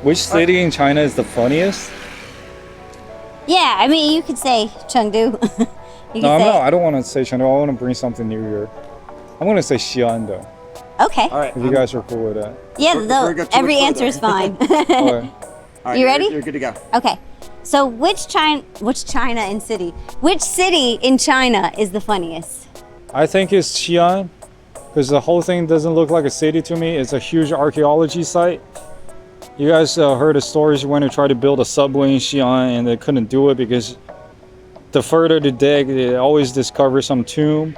Which city in China is the funniest? Yeah, I mean, you could say Chengdu. I don't want to say Chengdu. I want to bring something new here. I'm going to say Xi'an, though. Okay. All right. If you guys are cool with that. Yeah, every answer is fine. All right, you ready? You're good to go. Okay. So which city in China is the funniest? I think it's Xi'an, because the whole thing doesn't look like a city to me. It's a huge archaeology site. You guys heard the stories when they tried to build a subway in Xi'an and they couldn't do it because the further they dig, they always discover some tomb.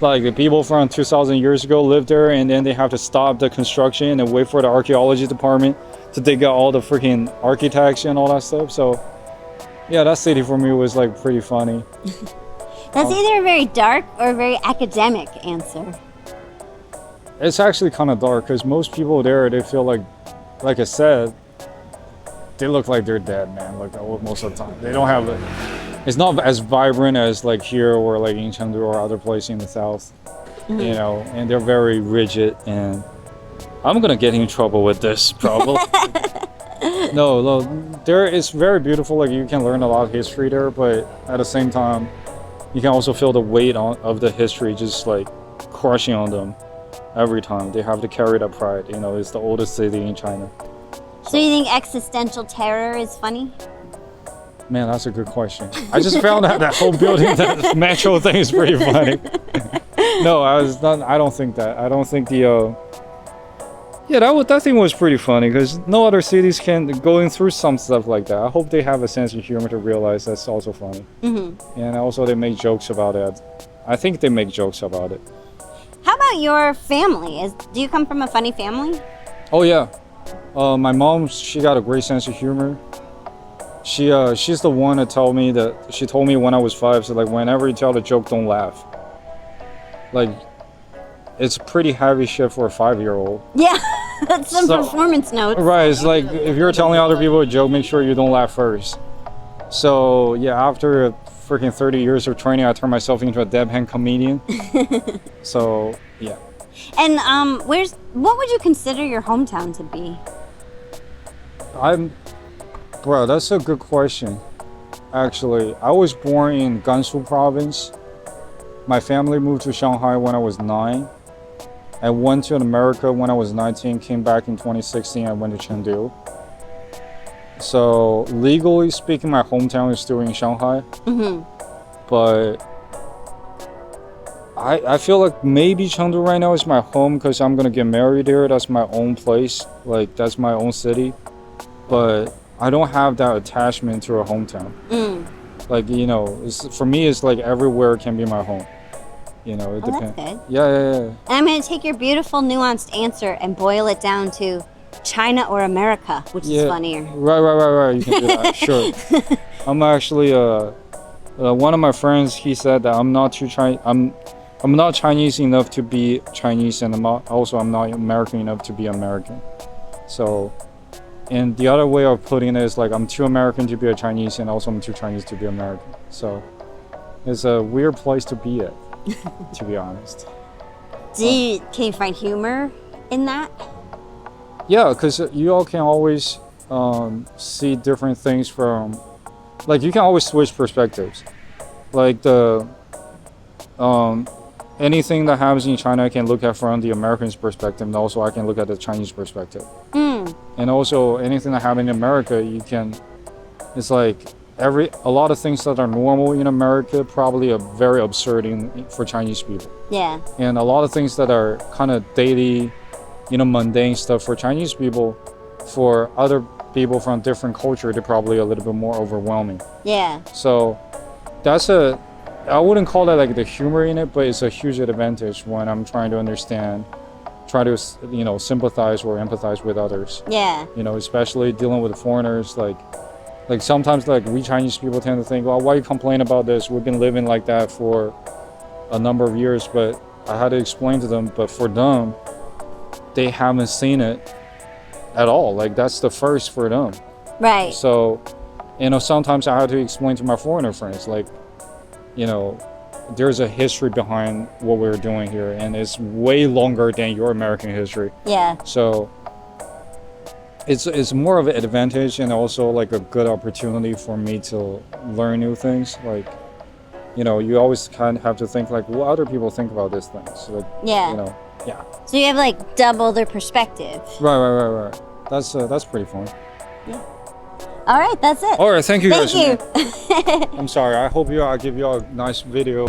Like the people from 2,000 years ago lived there, and then they have to stop the construction and wait for the archaeology department to dig out all the freaking architects and all that stuff. So yeah, that city for me was like pretty funny. That's either a very dark or a very academic answer. It's actually kind of dark because most people there, they feel like I said, they look like they're dead, man. Like most of the time, they don't have it's not as vibrant as like here or like in Chengdu or other places in the south, you know. And they're very rigid, and I'm gonna get in trouble with this probably. No, there it's very beautiful. Like you can learn a lot of history there, but at the same time, you can also feel the weight of the history just like crushing on them. Every time they have to carry that pride, you know, it's the oldest city in China. So you think existential terror is funny? Man, that's a good question. I just found out that whole building, that metro thing is pretty funny. No, I don't think that. I don't think the. Yeah, that thing was pretty funny because no other cities can going through some stuff like that. I hope they have a sense of humor to realize that's also funny. And also they make jokes about it. I think they make jokes about it. How about your family? Do you come from a funny family? Oh yeah, my mom, she got a great sense of humor. She's the one that told me when I was 5, so like whenever you tell the joke, don't laugh. Like, it's pretty heavy shit for a 5-year-old. Yeah, that's some performance notes. Right, it's like if you're telling other people a joke, make sure you don't laugh first. So yeah, after freaking 30 years of training, I turned myself into a deadpan comedian. So yeah. And what would you consider your hometown to be? Bro, that's a good question. Actually, I was born in Gansu province. My family moved to Shanghai when I was 9. I went to America when I was 19, came back in 2016, I went to Chengdu. So legally speaking, my hometown is still in Shanghai. But I feel like maybe Chengdu right now is my home because I'm gonna get married there. That's my own place, like that's my own city. But I don't have that attachment to a hometown. Like, you know, for me, it's like everywhere can be my home. You know, it depends. That's good. Yeah. And I'm gonna take your beautiful, nuanced answer and boil it down to China or America, which is funnier. Right. You can do that. Sure. I'm actually one of my friends. He said that I'm not Chinese enough to be Chinese, and I'm not American enough to be American. So, and the other way of putting it is like I'm too American to be a Chinese, and also I'm too Chinese to be American. So, it's a weird place to be at, to be honest. Can you find humor in that? Yeah, because you all can always see different things from, like you can always switch perspectives. Like the anything that happens in China I can look at from the American's perspective, and also I can look at the Chinese perspective. And also anything that happens in America, it's like a lot of things that are normal in America probably are very absurd for Chinese people. Yeah. And a lot of things that are kind of daily, you know, mundane stuff for Chinese people, for other people from different culture, they're probably a little bit more overwhelming. Yeah. So I wouldn't call that like the humor in it, but it's a huge advantage when I'm trying to understand, try to, you know, sympathize or empathize with others. Yeah. You know, especially dealing with foreigners, like sometimes like we Chinese people tend to think, well, why you complain about this? We've been living like that for a number of years, but I had to explain to them, but for them, they haven't seen it at all. Like that's the first for them. Right. So, you know, sometimes I had to explain to my foreigner friends, like, you know, there's a history behind what we're doing here, and it's way longer than your American history. Yeah. So, it's more of an advantage and also like a good opportunity for me to learn new things. Like, you always kind of have to think like what other people think about these things. Like, yeah. Yeah. So you have like double their perspective. Right. That's pretty fun. Yeah. All right, that's it. All right, thank you guys. Thank you. I'm sorry. I hope I give you a nice video.